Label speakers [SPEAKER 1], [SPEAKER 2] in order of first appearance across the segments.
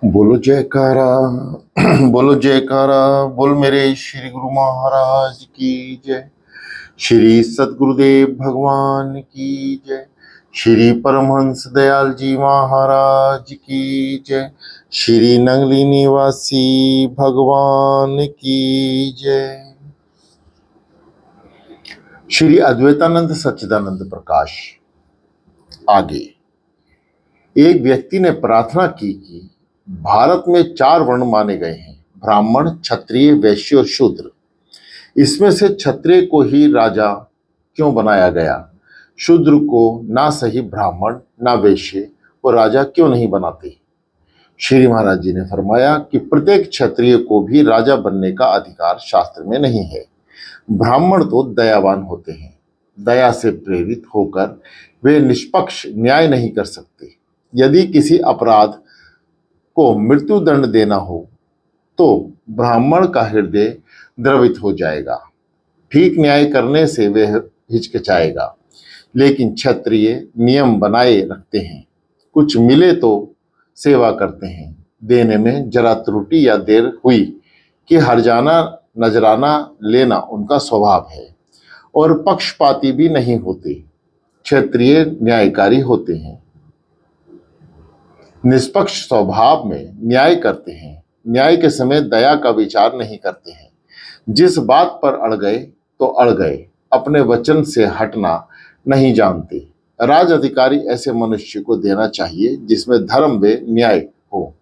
[SPEAKER 1] बोलो जयकारा। बोलो जयकारा। बोल मेरे श्री गुरु महाराज की जय। श्री सतगुरुदेव भगवान की जय। श्री परमहंस दयाल जी महाराज की जय। श्री नंगली निवासी भगवान की जय। श्री अद्वैतानंद सच्चिदानंद प्रकाश। आगे एक व्यक्ति ने प्रार्थना की कि भारत में 4 वर्ण माने गए हैं, ब्राह्मण, क्षत्रिय, वैश्य और शूद्र। इसमें से क्षत्रिय को ही राजा क्यों बनाया गया? शूद्र को ना सही ब्राह्मण ना वैश्य को राजा क्यों नहीं बनाते? श्री महाराज जी ने फरमाया कि प्रत्येक क्षत्रिय को भी राजा बनने का अधिकार शास्त्र में नहीं है। ब्राह्मण तो दयावान होते हैं, दया से प्रेरित होकर वे निष्पक्ष न्याय नहीं कर सकते। यदि किसी अपराध को मृत्यु दंड देना हो तो ब्राह्मण का हृदय द्रवित हो जाएगा, ठीक न्याय करने से वह हिचकिचाएगा। लेकिन क्षत्रिय नियम बनाए रखते हैं, कुछ मिले तो सेवा करते हैं, देने में जरा त्रुटि या देर हुई कि हर्जाना नजराना लेना उनका स्वभाव है, और पक्षपाती भी नहीं होते। क्षत्रिय न्यायकारी होते हैं, निष्पक्ष स्वभाव में न्याय करते हैं, न्याय के समय दया का विचार नहीं करते हैं। जिस बात पर अड़ गए तो अड़ गए, अपने वचन से हटना नहीं जानते। राज अधिकारी ऐसे मनुष्य को देना चाहिए जिसमें धर्म व न्याय हो,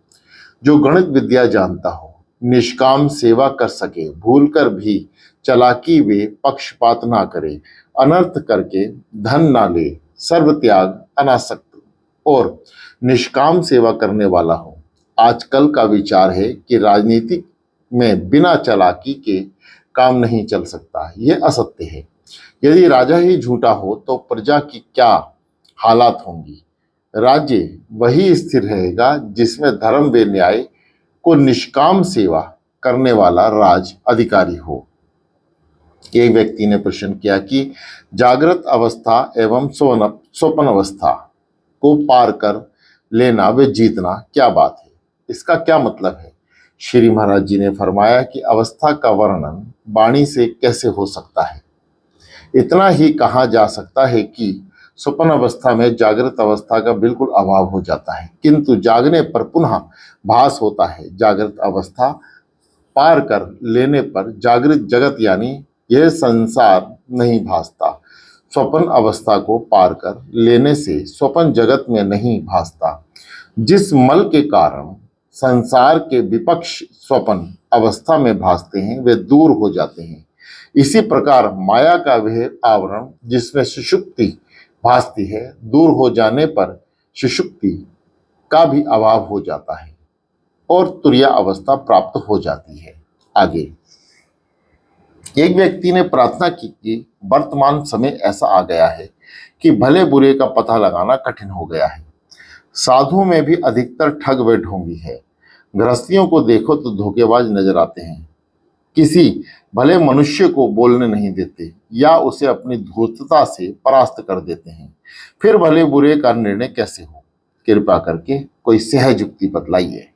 [SPEAKER 1] जो गणित विद्या जानता हो, निष्काम सेवा कर सके, भूलकर भी चालाकी वे पक्षपात ना करे, अनर्थ करके धन ना ले, सर्व त्याग अनासक्त और निष्काम सेवा करने वाला हो। आजकल का विचार है कि राजनीति में बिना चालाकी के काम नहीं चल सकता। यह असत्य है। यदि राजा ही झूठा हो तो प्रजा की क्या हालात होंगी? राज्य वही स्थिर रहेगा जिसमें धर्म व न्याय को निष्काम सेवा करने वाला राज अधिकारी हो। एक व्यक्ति ने प्रश्न किया कि जागृत अवस्था एवं स्वप्न अवस्था को पार कर लेना व जीतना क्या बात है? इसका क्या मतलब है? श्री महाराज जी ने फरमाया कि अवस्था का वर्णन वाणी से कैसे हो सकता है। इतना ही कहा जा सकता है कि स्वप्न अवस्था में जागृत अवस्था का बिल्कुल अभाव हो जाता है, किंतु जागने पर पुनः भास होता है। जागृत अवस्था पार कर लेने पर जागृत जगत यानी यह संसार नहीं भासता। स्वप्न अवस्था को पार कर लेने से स्वप्न जगत में नहीं भासता। जिस मल के कारण संसार के विपक्ष स्वप्न अवस्था में भासते हैं वे दूर हो जाते हैं। इसी प्रकार माया का वह आवरण जिसमें सुषुप्ति भासती है, दूर हो जाने पर सुषुप्ति का भी अभाव हो जाता है और तुर्या अवस्था प्राप्त हो जाती है। आगे एक व्यक्ति ने प्रार्थना की कि वर्तमान समय ऐसा आ गया है कि भले बुरे का पता लगाना कठिन हो गया है। साधुओं में भी अधिकतर ठग व ढोंगी है। गृहस्थियों को देखो तो धोखेबाज नजर आते हैं, किसी भले मनुष्य को बोलने नहीं देते या उसे अपनी धूर्तता से परास्त कर देते हैं। फिर भले बुरे का निर्णय कैसे हो? कृपा करके कोई सहज युक्ति बतलाइए।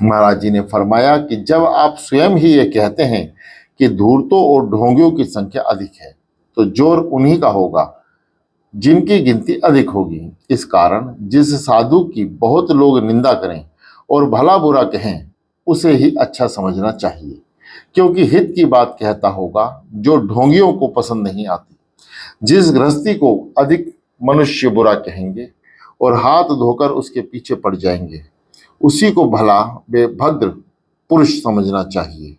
[SPEAKER 1] महाराज जी ने फरमाया कि जब आप स्वयं ही ये कहते हैं कि धूर्तों और ढोंगियों की संख्या अधिक है, तो जोर उन्हीं का होगा जिनकी गिनती अधिक होगी। इस कारण जिस साधु की बहुत लोग निंदा करें और भला बुरा कहें, उसे ही अच्छा समझना चाहिए, क्योंकि हित की बात कहता होगा जो ढोंगियों को पसंद नहीं आती। जिस गृहस्थी को अधिक मनुष्य बुरा कहेंगे और हाथ धोकर उसके पीछे पड़ जाएंगे, उसी को भला वे भद्र पुरुष समझना चाहिए,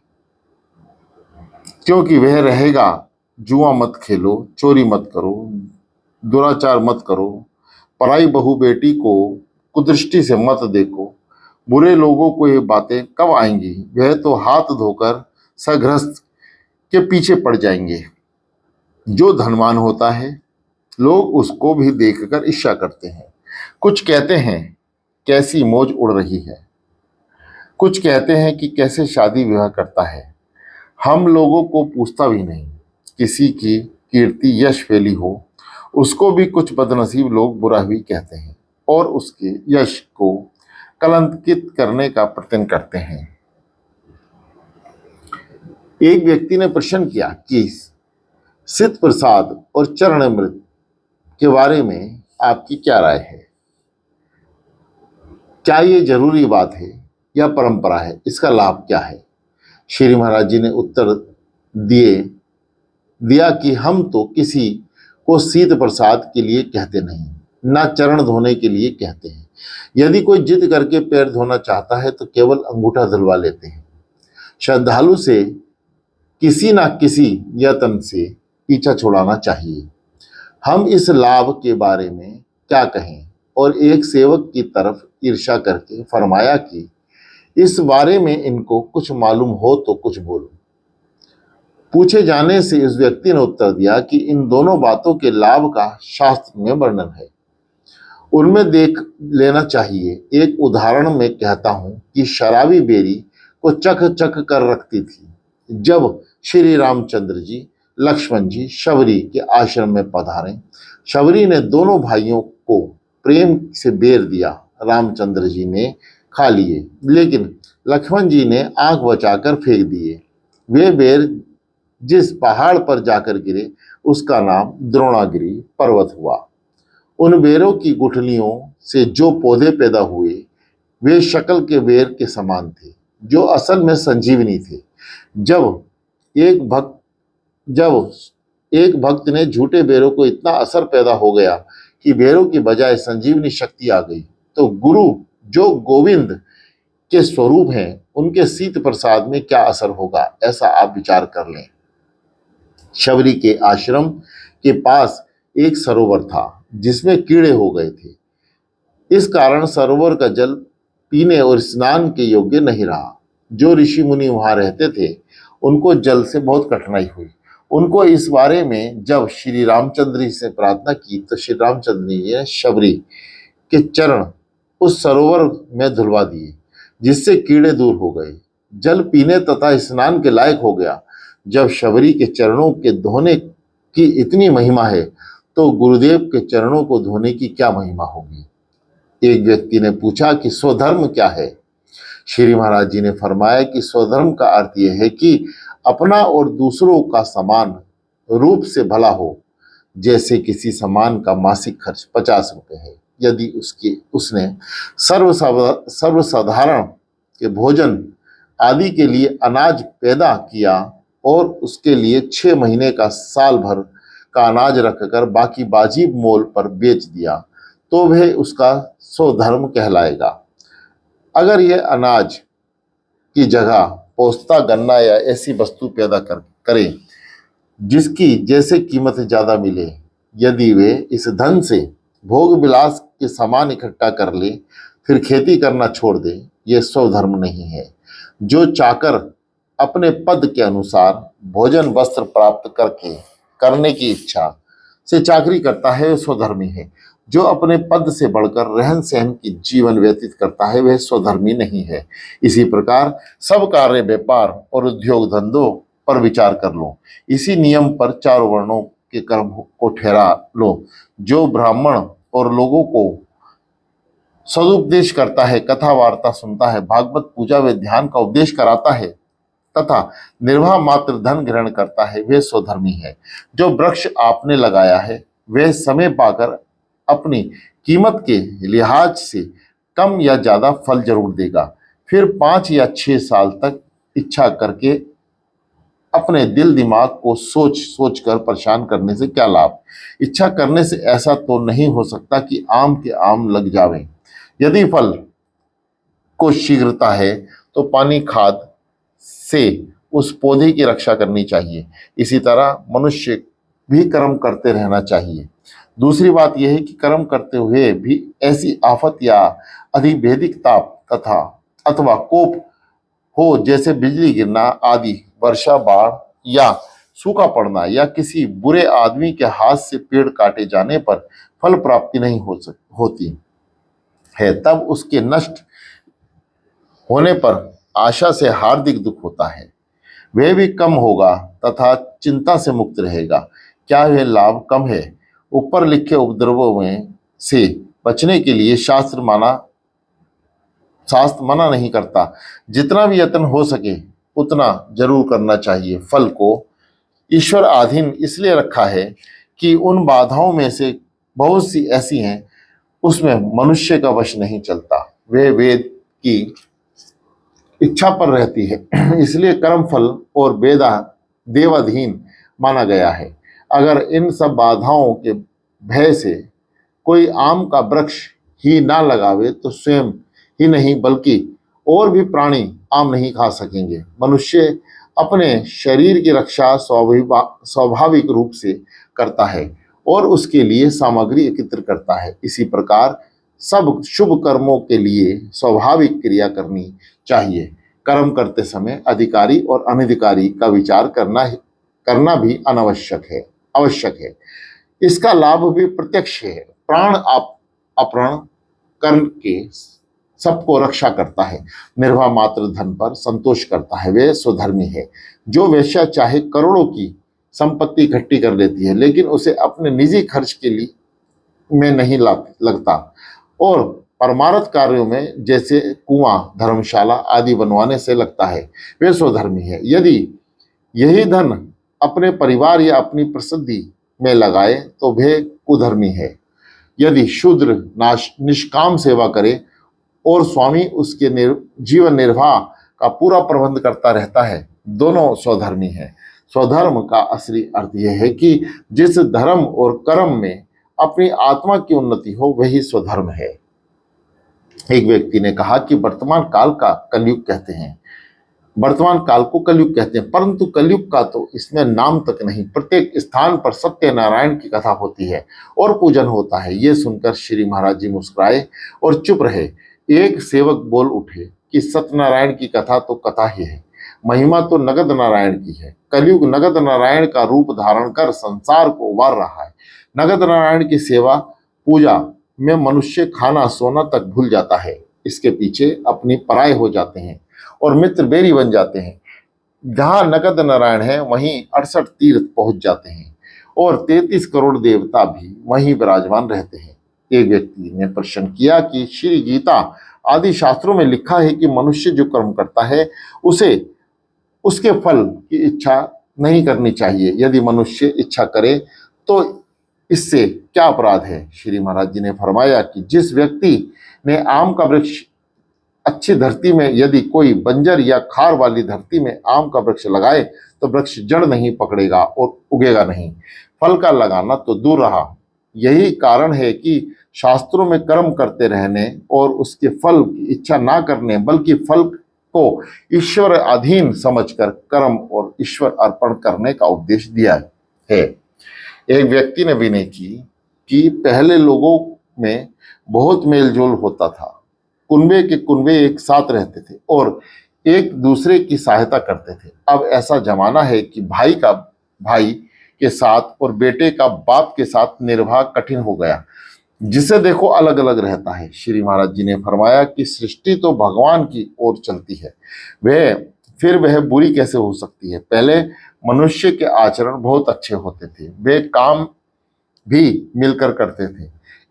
[SPEAKER 1] क्योंकि वह रहेगा जुआ मत खेलो, चोरी मत करो, दुराचार मत करो, पराई बहू बेटी को कुदृष्टि से मत देखो। बुरे लोगों को ये बातें कब आएंगी? वह तो हाथ धोकर सगृहस्थ के पीछे पड़ जाएंगे। जो धनवान होता है, लोग उसको भी देखकर ईर्ष्या करते हैं। कुछ कहते हैं कैसी मौज उड़ रही है, कुछ कहते हैं कि कैसे शादी विवाह करता है। हम लोगों को पूछता भी नहीं। किसी की कीर्ति यश फैली हो, उसको भी कुछ बदनसीब लोग बुरा भी कहते हैं और उसके यश को कलंकित करने का प्रयत्न करते हैं। एक व्यक्ति ने प्रश्न किया कि सिद्ध प्रसाद और चरणामृत के बारे में आपकी क्या राय है? क्या ये जरूरी बात है या परंपरा है? इसका लाभ क्या है? श्री महाराज जी ने उत्तर दिया कि हम तो किसी को शीत प्रसाद के लिए कहते नहीं, ना चरण धोने के लिए कहते हैं। यदि कोई जिद करके पैर धोना चाहता है तो केवल अंगूठा धुलवा लेते हैं। श्रद्धालु से किसी ना किसी यत्न से पीछा छुड़ाना चाहिए। हम इस लाभ के बारे में क्या कहें? और एक सेवक की तरफ ईर्ष्या करके फरमाया कि इस बारे में इनको कुछ मालूम हो तो कुछ बोलो। पूछे जाने से इस व्यक्ति ने उत्तर दिया कि इन दोनों बातों के लाभ का शास्त्र में वर्णन है, उनमें देख लेना चाहिए। एक उदाहरण में कहता हूं कि शराबी बेरी को चख चख कर रखती थी। जब श्री रामचंद्र जी लक्ष्मण जी शबरी के आश्रम में पधारे, शबरी ने दोनों भाइयों को प्रेम से बेर दिया। रामचंद्र जी ने खा लिए, लेकिन लक्ष्मण जी ने आंख बचाकर फेंक दिए। वे बेर जिस पहाड़ पर जाकर गिरे उसका नाम द्रोणागिरी पर्वत हुआ। उन बेरों की गुठलियों से जो पौधे पैदा हुए वे शक्ल के बेर के समान थे, जो असल में संजीवनी थे। जब एक भक्त ने झूठे बेरों को इतना असर पैदा हो गया कि बेरों की बजाय संजीवनी शक्ति आ गई, तो गुरु जो गोविंद के स्वरूप हैं उनके शीत प्रसाद में क्या असर होगा, ऐसा आप विचार कर लें। शबरी के आश्रम के पास एक सरोवर था जिसमें कीड़े हो गए थे। इस कारण सरोवर का जल पीने और स्नान के योग्य नहीं रहा। जो ऋषि मुनि वहां रहते थे उनको जल से बहुत कठिनाई हुई। उनको इस बारे में जब श्री रामचंद्र जी से प्रार्थना की तो श्री रामचंद्र जी ने शबरी के चरण उस सरोवर में धुलवा दिए, जिससे कीड़े दूर हो गए। जल पीने तथा स्नान के लायक हो गया। जब शबरी के चरणों के धोने की इतनी महिमा है तो गुरुदेव के चरणों को धोने की क्या महिमा होगी? एक व्यक्ति ने पूछा कि स्वधर्म क्या है? श्री महाराज जी ने फरमाया कि स्वधर्म का अर्थ यह है कि अपना और दूसरों का समान रूप से भला हो। जैसे किसी सामान का मासिक खर्च 50 रुपए है, यदि उसने सर्वसाधारण के भोजन आदि के लिए अनाज पैदा किया और उसके लिए 6 महीने का साल भर का अनाज रखकर बाकी वाजिब मोल पर बेच दिया तो वह उसका स्वधर्म कहलाएगा। अगर यह अनाज की जगह पोस्ता, गन्ना या ऐसी वस्तु पैदा करे जिसकी जैसे कीमत ज्यादा मिले, यदि वे इस धन से भोग विलास के सामान इकट्ठा कर ले फिर खेती करना छोड़ दे, यह स्वधर्म नहीं है। जो चाकर अपने पद के अनुसार भोजन वस्त्र प्राप्त करने की इच्छा से चाकरी करता है वह स्वधर्मी है। जो अपने पद से बढ़कर रहन सहन की जीवन व्यतीत करता है वह स्वधर्मी नहीं है। इसी प्रकार सब कार्य, व्यापार और उद्योग धंधों पर विचार कर लो। इसी नियम पर 4 वर्णों के कर्म को ठहरा लो। जो ब्राह्मण और लोगों को सदुपदेश करता है, कथा वार्ता सुनता है, भागवत पूजा व ध्यान का उपदेश कराता है तथा निर्वाह मात्र धन ग्रहण करता है वह स्वधर्मी है। जो वृक्ष आपने लगाया है वह समय पाकर अपनी कीमत के लिहाज से कम या ज्यादा फल जरूर देगा। फिर 5 या 6 साल तक इच्छा करके अपने दिल दिमाग को सोच कर परेशान करने से क्या लाभ? इच्छा करने से ऐसा तो नहीं हो सकता कि आम के आम लग जावे। यदि फल को शीघ्रता है तो पानी, खाद से उस पौधे की रक्षा करनी चाहिए। इसी तरह मनुष्य भी कर्म करते रहना चाहिए। दूसरी बात यह है कि कर्म करते हुए भी ऐसी आफत या अधिभेदिक ताप अथवा कोप हो जैसे बिजली गिरना आदि, वर्षा, बाढ़ या सूखा पड़ना या किसी बुरे आदमी के हाथ से पेड़ काटे जाने पर फल प्राप्ति नहीं होती है, तब उसके नष्ट होने पर आशा से हार्दिक दुख होता है। वह भी कम होगा तथा चिंता से मुक्त रहेगा। क्या यह लाभ कम है? ऊपर लिखे उपद्रवों में से बचने के लिए शास्त्र माना शास्त्र मना नहीं करता, जितना भी यत्न हो सके उतना जरूर करना चाहिए। फल को ईश्वर अधीन इसलिए रखा है कि उन बाधाओं में से बहुत सी ऐसी हैं उसमें मनुष्य का वश नहीं चलता, वे वेद की इच्छा पर रहती है। इसलिए कर्म फल और वेदा देवाधीन माना गया है। अगर इन सब बाधाओं के भय से कोई आम का वृक्ष ही ना लगावे तो स्वयं ही नहीं बल्कि और भी प्राणी आम नहीं खा सकेंगे। मनुष्य अपने शरीर की रक्षा स्वाभाविक रूप से करता है और उसके लिए सामग्री एकत्र करता है। इसी प्रकार सब शुभ कर्मों के लिए स्वाभाविक क्रिया करनी चाहिए। कर्म करते समय अधिकारी और अनधिकारी का विचार करना भी आवश्यक है। इसका लाभ भी प्रत्यक्ष है। प्राण अपहरण करके सबको रक्षा करता है, निर्वाह मात्र धन पर संतोष करता है, वे स्वधर्मी है। जो वेश्या चाहे करोड़ों की संपत्ति इकट्ठी कर लेती है लेकिन उसे अपने निजी खर्च के लिए में नहीं लगता और परमार्थ कार्यों में जैसे कुआं, धर्मशाला आदि बनवाने से लगता है, वे स्वधर्मी है। यदि यही धन अपने परिवार या अपनी प्रसिद्धि में लगाए तो वे कुधर्मी है। यदि शूद्र निष्काम सेवा करे और स्वामी उसके जीवन निर्वाह का पूरा प्रबंध करता रहता है, दोनों स्वधर्मी है। स्वधर्म का असली अर्थ यह है कि जिस धर्म और कर्म में अपनी आत्मा की उन्नति हो वही स्वधर्म है। एक व्यक्ति ने कहा कि वर्तमान काल को कलयुग कहते हैं, परंतु कलयुग का तो इसमें नाम तक नहीं। प्रत्येक स्थान पर सत्यनारायण की कथा होती है और पूजन होता है। ये सुनकर श्री महाराज जी मुस्कुराए और चुप रहे। एक सेवक बोल उठे कि सत्यनारायण की कथा तो कथा ही है, महिमा तो नगद नारायण की है। कलयुग नगद नारायण का रूप धारण कर संसार को उबार रहा है। नगद नारायण की सेवा पूजा में मनुष्य खाना सोना तक भूल जाता है। इसके पीछे अपनी पराये हो जाते हैं और मित्र बेरी बन जाते हैं। जहां नगद नारायण है वहीं 68 तीर्थ पहुंच जाते हैं और 33 करोड़ देवता भी वहीं विराजमान रहते हैं। एक व्यक्ति ने प्रश्न किया कि श्री गीता आदि शास्त्रों में लिखा है कि मनुष्य जो कर्म करता है उसे उसके फल की इच्छा नहीं करनी चाहिए। यदि मनुष्य इच्छा करे तो इससे क्या अपराध है? श्री महाराज जी ने फरमाया कि जिस व्यक्ति ने आम का वृक्ष अच्छी धरती में, यदि कोई बंजर या खार वाली धरती में आम का वृक्ष लगाए तो वृक्ष जड़ नहीं पकड़ेगा और उगेगा नहीं। फल का लगाना तो दूर रहा। यही कारण है कि शास्त्रों में कर्म करते रहने और उसके फल की इच्छा ना करने बल्कि फल को ईश्वर अधीन समझकर कर्म और ईश्वर अर्पण करने का उपदेश दिया है। एक व्यक्ति ने विनय की कि पहले लोगों में बहुत मेलजोल होता था। कुनबे के कुनबे एक साथ रहते थे और एक दूसरे की सहायता करते थे। अब ऐसा जमाना है कि भाई का भाई के साथ और बेटे का बाप के साथ निर्वाह कठिन हो गया। जिसे देखो अलग अलग रहता है। श्री महाराज जी ने फरमाया कि सृष्टि तो भगवान की ओर चलती है, वह बुरी कैसे हो सकती है? पहले मनुष्य के आचरण बहुत अच्छे होते थे, वे काम भी मिलकर करते थे।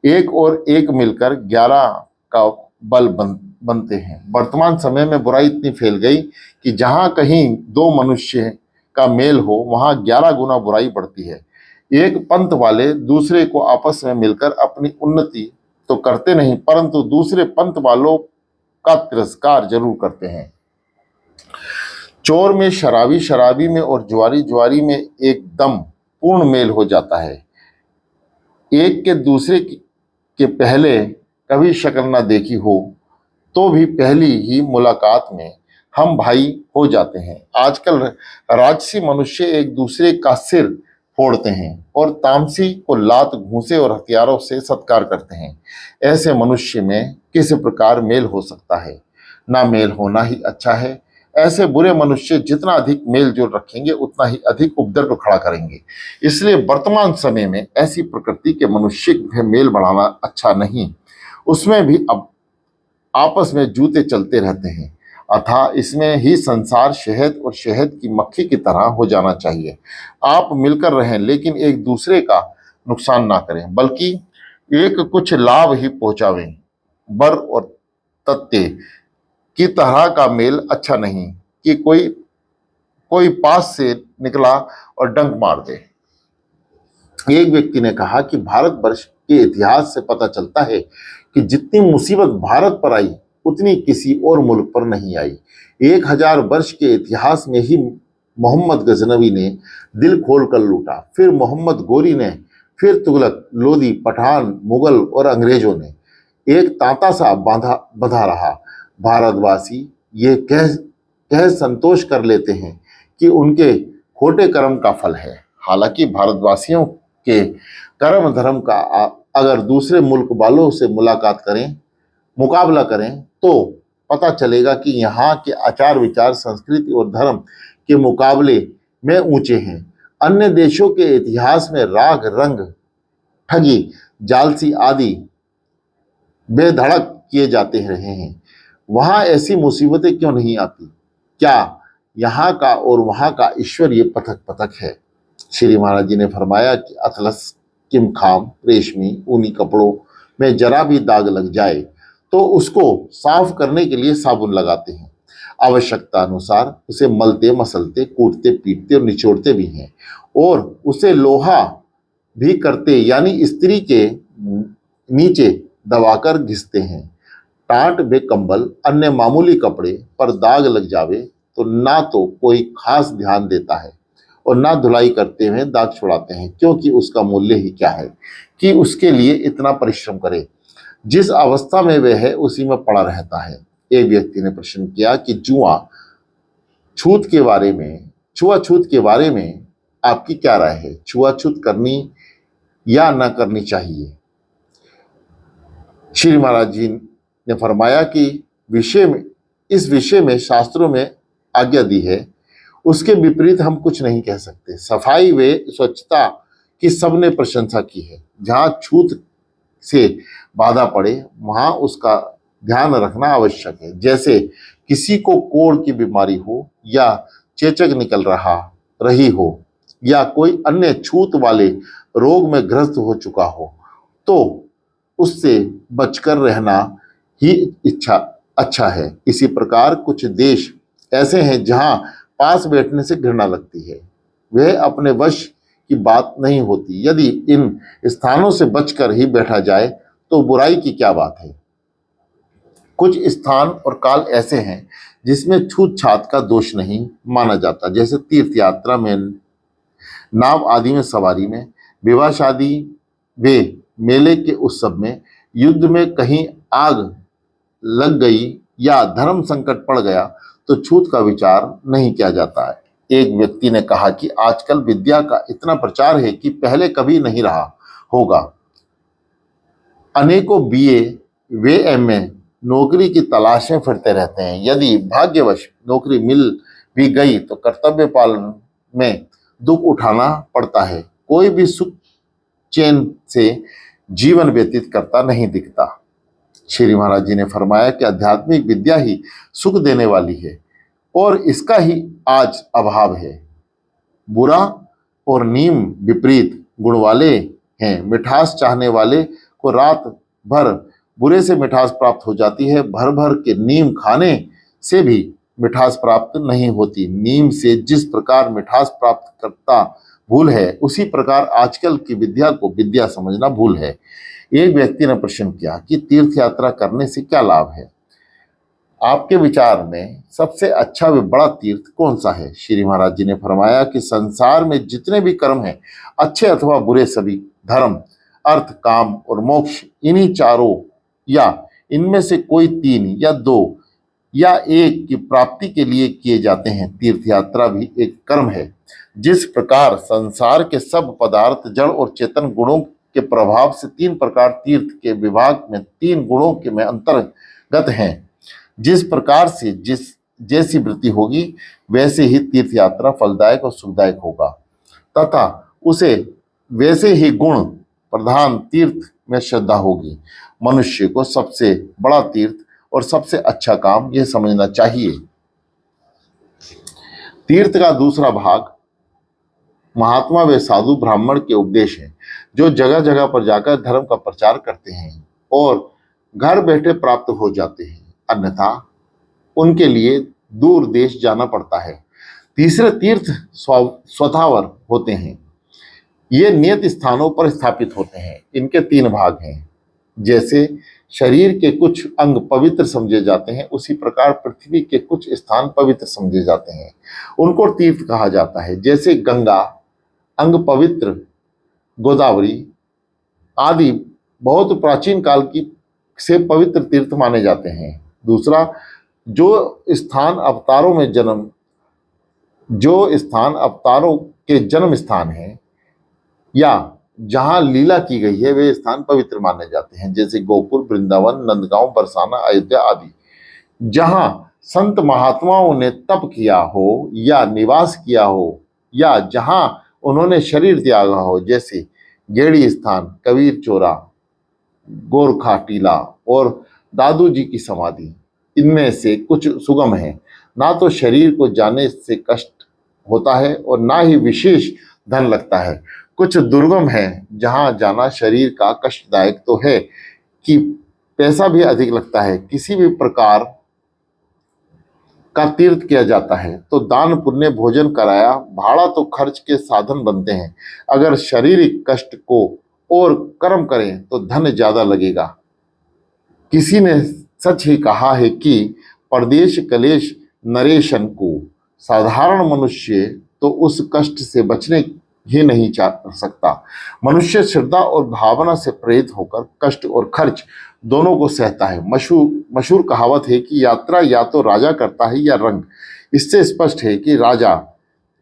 [SPEAKER 1] एक और एक मिलकर 11 का बल बनते हैं। वर्तमान समय में बुराई इतनी फैल गई कि जहां कहीं 2 मनुष्य का मेल हो वहां 11 गुना बुराई बढ़ती है। एक पंथ वाले दूसरे को आपस में मिलकर अपनी उन्नति तो करते नहीं परंतु दूसरे पंथ वालों का तिरस्कार जरूर करते हैं। चोर में शराबी, शराबी में और जुआरी में एकदम पूर्ण मेल हो जाता है। एक के दूसरे के पहले कभी शक्ल ना देखी हो तो भी पहली ही मुलाकात में हम भाई हो जाते हैं। आजकल राजसी मनुष्य एक दूसरे का सिर फोड़ते हैं और तामसी को लात, घूंसे और हथियारों से सत्कार करते हैं। ऐसे मनुष्य में किस प्रकार मेल हो सकता है? ना मेल होना ही अच्छा है। ऐसे बुरे मनुष्य जितना अधिक मेल जोल रखेंगे उतना ही अधिक उपद्रव खड़ा करेंगे। इसलिए वर्तमान समय में ऐसी प्रकृति के मनुष्य में मेल बढ़ाना अच्छा नहीं। उसमें भी अब आपस में जूते चलते रहते हैं। अतः इसमें ही संसार शहद और शहद की मक्खी की तरह हो जाना चाहिए। आप मिलकर रहें लेकिन एक दूसरे का नुकसान ना करें बल्कि एक कुछ लाभ ही पहुंचावें। बर और तत्ते की तरह का मेल अच्छा नहीं कि कोई कोई पास से निकला और डंक मार दे। एक व्यक्ति ने कहा कि भारतवर्ष के इतिहास से पता चलता है कि जितनी मुसीबत भारत पर आई उतनी किसी और मुल्क पर नहीं आई। 1000 वर्ष के इतिहास में ही मोहम्मद गजनवी ने दिल खोलकर लूटा, फिर मोहम्मद गोरी ने, फिर तुगलक, लोदी, पठान, मुगल और अंग्रेजों ने। एक तांता सा बांधा बंधा रहा। भारतवासी ये कह कह संतोष कर लेते हैं कि उनके खोटे कर्म का फल है। हालांकि भारतवासियों के कर्म धर्म का अगर दूसरे मुल्क वालों से मुकाबला करें तो पता चलेगा कि यहाँ के आचार विचार, संस्कृति और धर्म के मुकाबले में ऊंचे हैं। अन्य देशों के इतिहास में राग, रंग, ठगी, जालसी आदि बेधड़क किए जाते रहे हैं। वहां ऐसी मुसीबतें क्यों नहीं आती? क्या यहाँ का और वहां का ईश्वर ये पथक पथक है? श्री महाराज जी ने फरमाया कि अतलस, किमखाम, रेशमी, ऊनी कपड़ों में जरा भी दाग लग जाए तो उसको साफ करने के लिए साबुन लगाते हैं। आवश्यकता अनुसार उसे मलते, मसलते, कूटते, पीटते और निचोड़ते भी हैं, और उसे लोहा भी करते, यानी इस्त्री के नीचे दबाकर घिसते हैं। टाट बे कंबल, अन्य मामूली कपड़े पर दाग लग जावे तो ना तो कोई खास ध्यान देता है और ना धुलाई करते हुए दाग छुड़ाते हैं, क्योंकि उसका मूल्य ही क्या है कि उसके लिए इतना परिश्रम करे। जिस अवस्था में वह है उसी में पड़ा रहता है। एक व्यक्ति ने प्रश्न किया कि छुआछूत के बारे में आपकी क्या राय है? छुआछूत करनी या न करनी चाहिए? श्री महाराज जी ने फरमाया कि इस विषय में शास्त्रों में आज्ञा दी है, उसके विपरीत हम कुछ नहीं कह सकते। सफाई व स्वच्छता की सबने प्रशंसा की है। जहाँ छूत से बाधा पड़े वहां उसका ध्यान रखना आवश्यक है। जैसे किसी को कोढ़ की बीमारी हो या चेचक निकल रही हो या कोई अन्य छूत वाले रोग में ग्रस्त हो चुका हो तो उससे बचकर रहना ही अच्छा है। इसी प्रकार कुछ देश ऐसे हैं जहां पास बैठने से घृणा लगती है, वह अपने वश की बात नहीं होती। यदि इन स्थानों से बचकर ही बैठा जाए तो बुराई की क्या बात है। कुछ स्थान और काल ऐसे हैं जिसमें छूत छात का दोष नहीं माना जाता, जैसे तीर्थ यात्रा में, नाव आदि में सवारी में, विवाह शादी वे मेले के उत्सव में, युद्ध में कहीं आग लग गई या धर्म संकट पड़ गया तो छूत का विचार नहीं किया जाता है। एक व्यक्ति ने कहा कि आजकल विद्या का इतना प्रचार है कि पहले कभी नहीं रहा होगा। अनेकों बीए वे एमए नौकरी की तलाश में फिरते रहते हैं। यदि भाग्यवश नौकरी मिल भी गई तो कर्तव्य पालन में दुख उठाना पड़ता है। कोई भी सुख चैन से जीवन व्यतीत करता नहीं दिखता। श्री महाराज जी ने फरमाया कि आध्यात्मिक विद्या ही सुख देने वाली है और इसका ही आज अभाव है। बुरा और नीम विपरीत गुण वाले हैं। मिठास चाहने वाले को रात भर बुरे से मिठास प्राप्त हो जाती है। भर भर के नीम खाने से भी मिठास प्राप्त नहीं होती। नीम से जिस प्रकार मिठास प्राप्त करता भूल है, उसी प्रकार आजकल की विद्या को विद्या समझना भूल है। एक व्यक्ति ने प्रश्न किया कि तीर्थ यात्रा करने से क्या लाभ है? आपके विचार में सबसे अच्छा व बड़ा तीर्थ कौन सा है? श्री महाराज जी ने फरमाया कि संसार में जितने भी कर्म हैं, अच्छे अथवा बुरे, सभी धर्म, अर्थ, काम और मोक्ष, इन्हीं चारों या इनमें से कोई 3 या 2 या 1 की प्राप्ति के लिए किए जाते हैं। तीर्थ यात्रा भी एक कर्म है। जिस प्रकार संसार के सब पदार्थ जड़ और चेतन गुणों के प्रभाव से 3 प्रकार तीर्थ के विभाग में 3 गुणों के में अंतर्गत हैं, जिस प्रकार से जैसी वृत्ति होगी वैसे ही तीर्थ यात्रा फलदायक और सुखदायक होगा तथा उसे वैसे ही गुण प्रधान तीर्थ में श्रद्धा होगी। मनुष्य को सबसे बड़ा तीर्थ और सबसे अच्छा काम यह समझना चाहिए। तीर्थ का दूसरा भाग महात्मा व साधु ब्राह्मण के उपदेश है, जो जगह जगह पर जाकर धर्म का प्रचार करते हैं और घर बैठे प्राप्त हो जाते हैं। अन्यथा उनके लिए दूर देश जाना पड़ता है। तीसरे तीर्थ स्वथावर होते हैं। ये नियत स्थानों पर स्थापित होते हैं। इनके तीन भाग हैं। जैसे शरीर के कुछ अंग पवित्र समझे जाते हैं, उसी प्रकार पृथ्वी के कुछ स्थान पवित्र समझे जाते हैं, उनको तीर्थ कहा जाता है। जैसे गंगा अंग पवित्र, गोदावरी आदि बहुत प्राचीन काल की से पवित्र तीर्थ माने जाते हैं। दूसरा, जो स्थान अवतारों के जन्म स्थान है या जहां लीला की गई है, वे स्थान पवित्र माने जाते हैं। जैसे गोकुल, वृंदावन, नंदगांव, बरसाना, अयोध्या आदि। जहां संत महात्माओं ने तप किया हो या निवास किया हो या जहां उन्होंने शरीर त्यागा हो, जैसे गेड़ी स्थान, कबीर चोरा, गोरखा टीला और दादू जी की समाधि। इनमें से कुछ सुगम है, ना तो शरीर को जाने से कष्ट होता है और ना ही विशेष धन लगता है। कुछ दुर्गम है, जहां जाना शरीर का कष्टदायक तो है कि पैसा भी अधिक लगता है। किसी भी प्रकार का तीर्थ किया जाता है तो दान, पुण्य, भोजन कराया, भाड़ा तो खर्च के साधन बनते हैं। अगर शारीरिक कष्ट को और कर्म करें तो धन ज्यादा लगेगा। किसी ने सच ही कहा है कि परदेश कलेश नरेशन को, साधारण मनुष्य तो उस कष्ट से बचने ही नहीं चाह सकता। मनुष्य श्रद्धा और भावना से प्रेरित होकर कष्ट और खर्च दोनों को सहता है। मशहूर कहावत है कि यात्रा या तो राजा करता है या रंग। इससे स्पष्ट है कि राजा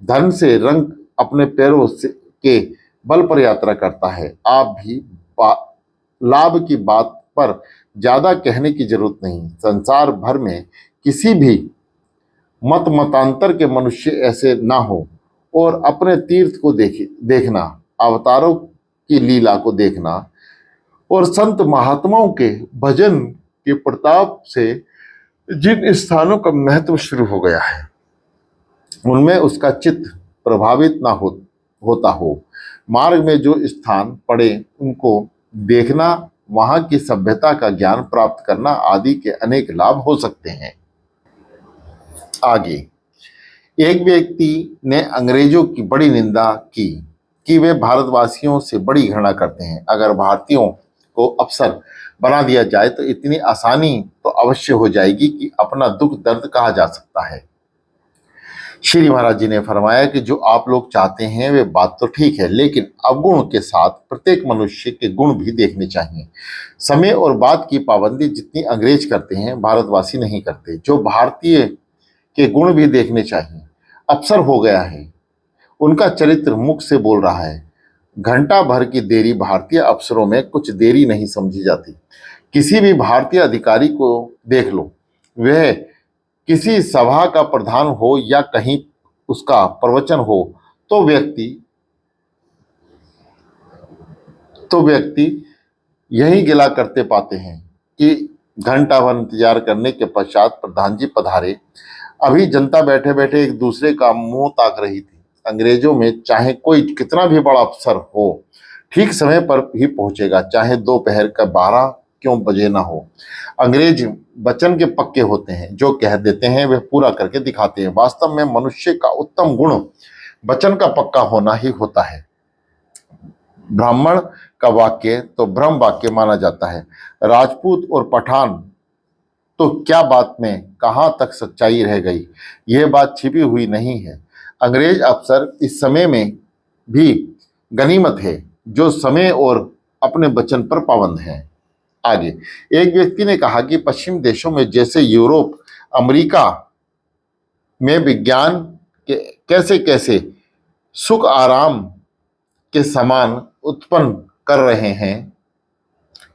[SPEAKER 1] धन से, रंग अपने पैरों से के बल पर यात्रा करता है। आप भी लाभ की बात पर ज्यादा कहने की जरूरत नहीं। संसार भर में किसी भी मतांतर के मनुष्य ऐसे ना हो और अपने तीर्थ को देखना, अवतारों की लीला को देखना और संत महात्माओं के भजन के प्रताप से जिन स्थानों का महत्व शुरू हो गया है, उनमें उसका चित्त प्रभावित ना होता हो। मार्ग में जो स्थान पड़े उनको देखना, वहां की सभ्यता का ज्ञान प्राप्त करना आदि के अनेक लाभ हो सकते हैं। आगे, एक व्यक्ति ने अंग्रेजों की बड़ी निंदा की कि वे भारतवासियों से बड़ी घृणा करते हैं। अगर भारतीयों को अफसर बना दिया जाए तो इतनी आसानी तो अवश्य हो जाएगी कि अपना दुख दर्द कहा जा सकता है। श्री महाराज जी ने फरमाया कि जो आप लोग चाहते हैं वे बात तो ठीक है, लेकिन अवगुण के साथ प्रत्येक मनुष्य के गुण भी देखने चाहिए। समय और बात की पाबंदी जितनी अंग्रेज करते हैं, भारतवासी नहीं करते। जो भारतीय के गुण भी देखने चाहिए। अफसर हो गया है, उनका चरित्र मुख से बोल रहा है। घंटा भर की देरी भारतीय अफसरों में कुछ देरी नहीं समझी जाती। किसी भी भारतीय अधिकारी को देख लो, वह किसी सभा का प्रधान हो या कहीं उसका प्रवचन हो, तो व्यक्ति यही गिला करते पाते हैं कि घंटा भर इंतजार करने के पश्चात प्रधान जी पधारे। अभी जनता बैठे बैठे एक दूसरे का मुंह ताक रही थी। अंग्रेजों में चाहे कोई कितना भी बड़ा अफसर हो, ठीक समय पर ही पहुंचेगा, चाहे दोपहर का 12 क्यों बजे ना हो। अंग्रेज वचन के पक्के होते हैं, जो कह देते हैं वे पूरा करके दिखाते हैं। वास्तव में मनुष्य का उत्तम गुण वचन का पक्का होना ही होता है। ब्राह्मण का वाक्य तो ब्रह्म वाक्य माना जाता है। राजपूत और पठान तो क्या बात में कहां तक सच्चाई रह गई, यह बात छिपी हुई नहीं है। अंग्रेज अफसर इस समय में भी गनीमत है, जो समय और अपने वचन पर पाबंद हैं। आगे, एक व्यक्ति ने कहा कि पश्चिम देशों में जैसे यूरोप, अमेरिका में विज्ञान के कैसे कैसे सुख आराम के सामान उत्पन्न कर रहे हैं,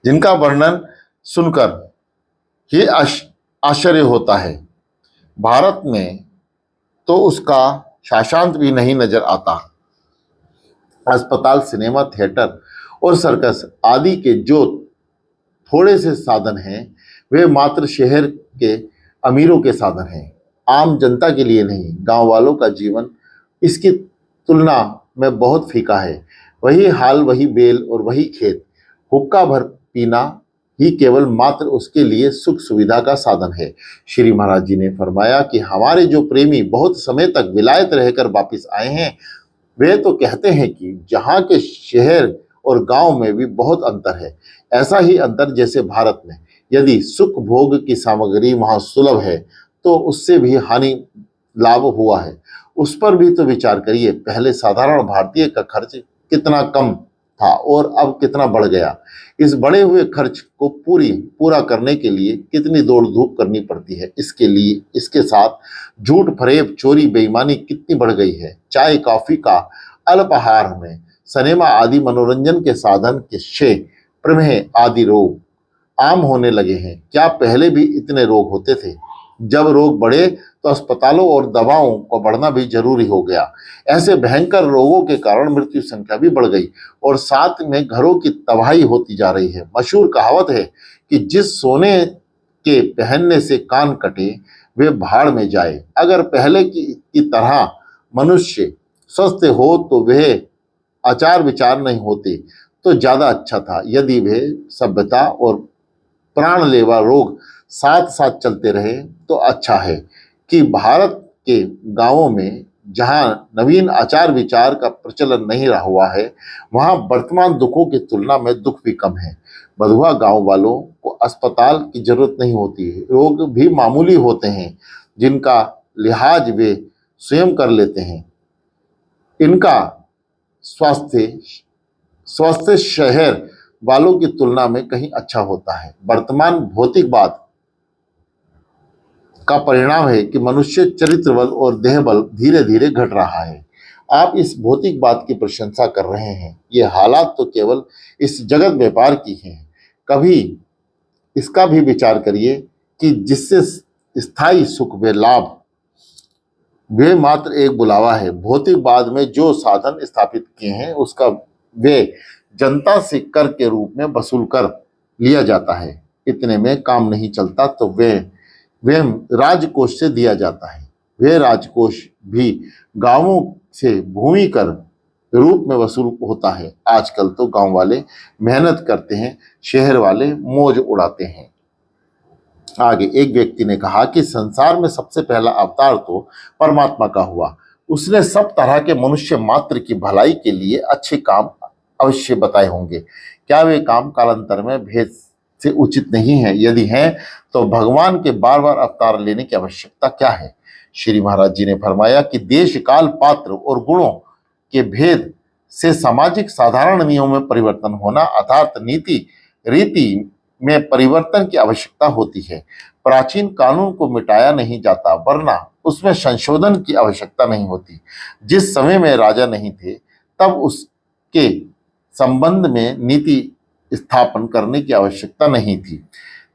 [SPEAKER 1] जिनका वर्णन सुनकर ही आश्चर्य होता है। भारत में तो उसका शाशांत भी नहीं नजर आता। अस्पताल, सिनेमा, थिएटर और सर्कस आदि के जो थोड़े से साधन हैं, वे मात्र शहर के अमीरों के साधन हैं, आम जनता के लिए नहीं। गांव वालों का जीवन इसकी तुलना में बहुत फीका है। वही हाल, वही बेल और वही खेत, हुक्का भर पीना ही केवल मात्र उसके लिए सुख सुविधा का साधन है। श्री महाराज जी ने फरमाया कि हमारे जो प्रेमी बहुत समय तक विलायत रहकर वापिस आए हैं, वे तो कहते हैं कि जहाँ के शहर और गांव में भी बहुत अंतर है। ऐसा ही अंतर जैसे भारत में यदि सुख भोग की सामग्री वहाँ सुलभ है तो उससे भी हानि लाभ हुआ है। उस पर भी तो विचार करिए। पहले साधारण भारतीय का खर्च कितना कम था और अब कितना बढ़ गया। इस बढ़े हुए खर्च को पूरा करने के लिए कितनी दौड़ धूप करनी पड़ती है। इसके साथ झूठ फरेब चोरी बेईमानी कितनी बढ़ गई है। चाय कॉफी का अल्पाहार में सिनेमा आदि मनोरंजन के साधन के क्षय प्रमेह आदि रोग आम होने लगे हैं। क्या पहले भी इतने रोग होते थे? जब रोग बढ़े तो अस्पतालों और दवाओं को बढ़ना भी जरूरी हो गया। ऐसे भयंकर रोगों के कारण मृत्यु संख्या भी बढ़ गई और साथ में घरों की तबाही होती जा रही है। मशहूर कहावत है कि जिस सोने के पहनने से कान कटे वे भाड़ में जाए। अगर पहले की तरह मनुष्य स्वस्थ हो तो वह आचार विचार नहीं होते तो ज्यादा अच्छा था। यदि वे सभ्यता और प्राणलेवा रोग साथ साथ चलते रहे तो अच्छा है कि भारत के गांवों में जहां नवीन आचार विचार का प्रचलन नहीं रहा हुआ है वहां वर्तमान दुखों की तुलना में दुख भी कम है। बधुआ गांव वालों को अस्पताल की जरूरत नहीं होती है। रोग भी मामूली होते हैं जिनका लिहाज वे स्वयं कर लेते हैं। इनका स्वास्थ्य स्वास्थ्य शहर वालों की तुलना में कहीं अच्छा होता है। वर्तमान भौतिकवाद का परिणाम है कि मनुष्य चरित्र बल और देह बल धीरे धीरे घट रहा है। आप इस भौतिकवाद की प्रशंसा कर रहे हैं। ये हालात तो केवल इस जगत व्यापार की हैं। कभी इसका भी विचार करिए कि जिससे स्थायी सुख व लाभ वे मात्र एक बुलावा है। भौतिकवाद में जो साधन स्थापित किए हैं उसका वे जनता से कर के रूप में वसूल कर लिया जाता है। इतने में काम नहीं चलता तो वे राजकोष से दिया जाता है। वे राजकोष भी गांवों से भूमि कर रूप में वसूल होता है। आजकल तो गांव वाले मेहनत करते हैं, शहर वाले मौज उड़ाते हैं। आगे एक व्यक्ति ने कहा कि संसार में सबसे पहला अवतार तो परमात्मा का हुआ। उसने सब तरह के मनुष्य मात्र की भलाई के लिए अच्छे काम अवश्य बताए होंगे। क्या वे काम कालांतर में भेद से उचित नहीं है? यदि हैं तो भगवान के बार बार अवतार लेने की आवश्यकता क्या है? श्री महाराज जी ने फरमाया कि देश काल पात्र और गुणों के भेद से सामाजिक साधारण नियमों में परिवर्तन होना अर्थात नीति रीति में परिवर्तन की आवश्यकता होती है। प्राचीन कानून को मिटाया नहीं जाता वरना उसमें संशोधन की आवश्यकता नहीं होती। जिस समय में राजा नहीं थे तब उसके संबंध में नीति स्थापन करने की आवश्यकता नहीं थी।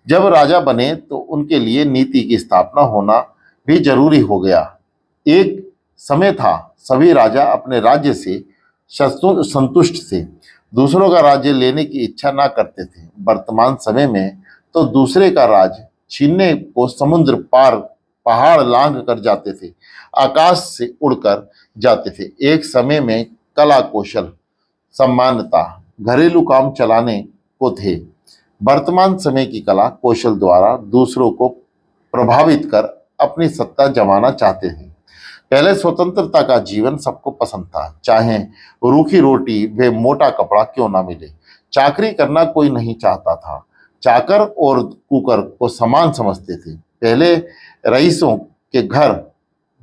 [SPEAKER 1] जब राजा बने तो उनके लिए नीति की स्थापना होना भी जरूरी हो गया। एक समय था सभी राजा अपने राज्य से संतुष्ट थे, दूसरों का राज्य लेने की इच्छा ना करते थे। वर्तमान समय में तो दूसरे का राज छीनने को समुद्र पार पहाड़ लांघ कर जाते थे, आकाश से उड़कर जाते थे। एक समय में कला कौशल सम्मानता घरेलू काम चलाने को थे। वर्तमान समय की कला कौशल द्वारा दूसरों को प्रभावित कर अपनी सत्ता जमाना चाहते हैं। पहले स्वतंत्रता का जीवन सबको पसंद था, चाहे रूखी रोटी व मोटा कपड़ा क्यों ना मिले। चाकरी करना कोई नहीं चाहता था। चाकर और कुकर को समान समझते थे। पहले रईसों के घर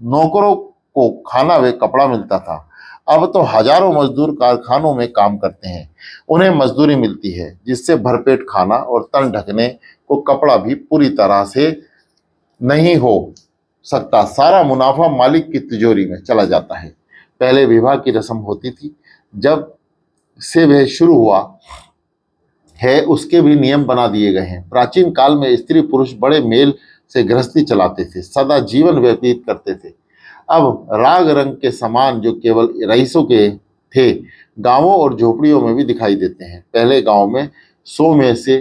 [SPEAKER 1] नौकरों को खाना व कपड़ा मिलता था। अब तो हजारों मजदूर कारखानों में काम करते हैं, उन्हें मजदूरी मिलती है जिससे भरपेट खाना और तन ढकने को कपड़ा भी पूरी तरह से नहीं हो सकता। सारा मुनाफा मालिक की तिजोरी में चला जाता है। पहले विवाह की रस्म होती थी, जब से वह शुरू हुआ है उसके भी नियम बना दिए गए हैं। प्राचीन काल में स्त्री पुरुष बड़े मेल से गृहस्थी चलाते थे, सदा जीवन व्यतीत करते थे। अब राग रंग के समान जो केवल रईसों के थे गांवों और झोपड़ियों में भी दिखाई देते हैं। पहले गांव में 100 में से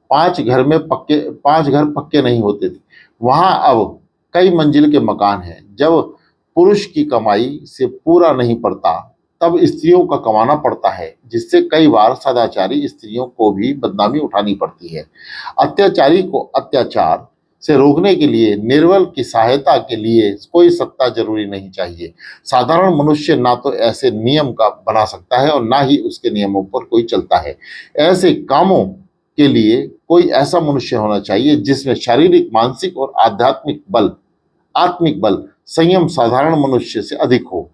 [SPEAKER 1] 5 घर पक्के नहीं होते थे, वहां अब कई मंजिल के मकान हैं। जब पुरुष की कमाई से पूरा नहीं पड़ता तब स्त्रियों का कमाना पड़ता है, जिससे कई बार सदाचारी स्त्रियों को भी बदनामी उठानी पड़ती है। अत्याचारी को अत्याचार से रोकने के लिए निर्बल की सहायता के लिए कोई सत्ता जरूरी नहीं चाहिए। साधारण मनुष्य ना तो ऐसे नियम का बना सकता है और ना ही उसके नियमों पर कोई चलता है। ऐसे कामों के लिए कोई ऐसा मनुष्य होना चाहिए जिसमें शारीरिक, मानसिक और आत्मिक बल, संयम साधारण मनुष्य से अधिक हो।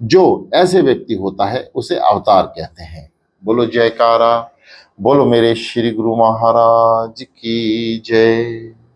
[SPEAKER 1] जो ऐसे व्यक्ति होता है उसे अवतार कहते हैं। बोलो जयकारा, बोलो मेरे श्री गुरु महाराज की जय।